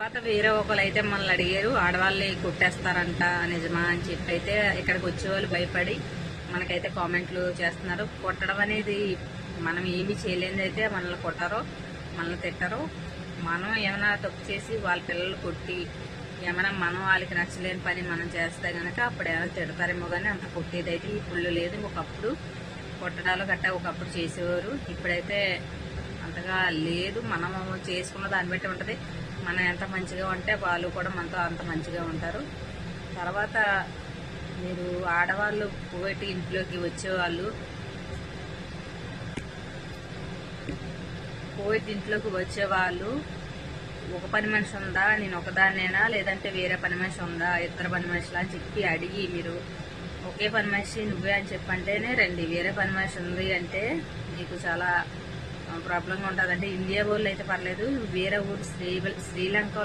తర్వాత వేరే ఒకరు అయితే మనల్ని అడిగారు, ఆడవాళ్ళని కొట్టేస్తారంట నిజమా అని చెప్పి అయితే ఇక్కడికి వచ్చేవాళ్ళు భయపడి మనకైతే కామెంట్లు చేస్తున్నారు. కొట్టడం అనేది మనం ఏమీ చేయలేనిది అయితే మనల్ని కొట్టరు, మనల్ని తిట్టరు. మనం ఏమైనా తప్పు చేసి వాళ్ళ పిల్లలు కొట్టి ఏమైనా మనం వాళ్ళకి నచ్చలేని పని మనం చేస్తే కనుక అప్పుడు ఏమైనా తిడతారేమో కానీ అంత కొట్టేదైతే ఇప్పుడు లేదు. ఒకప్పుడు కొట్టడాలు గట్టా ఒకప్పుడు చేసేవారు, ఇప్పుడైతే అంతగా లేదు. మనం చేసుకున్న దాన్ని బట్టి ఉంటుంది. మనం ఎంత మంచిగా ఉంటే వాళ్ళు కూడా మనతో అంత మంచిగా ఉంటారు. తర్వాత మీరు ఆడవాళ్ళు పోయేటి ఇంట్లోకి వచ్చేవాళ్ళు ఒక పని మనిషి ఉందా, నేను ఒకదాన్నేనా, లేదంటే వేరే పని మనిషి ఉందా, ఇద్దరు పని మనుషులు అని చెప్పి అడిగి మీరు ఒకే పని మనిషి నువ్వే అని చెప్పంటేనే రండి. వేరే పని మనిషి ఉంది అంటే మీకు చాలా ప్రాబ్లంగా ఉంటుంది. అంటే ఇండియా వాళ్ళు అయితే పర్లేదు, వేరే ఊరు శ్రీలంకలో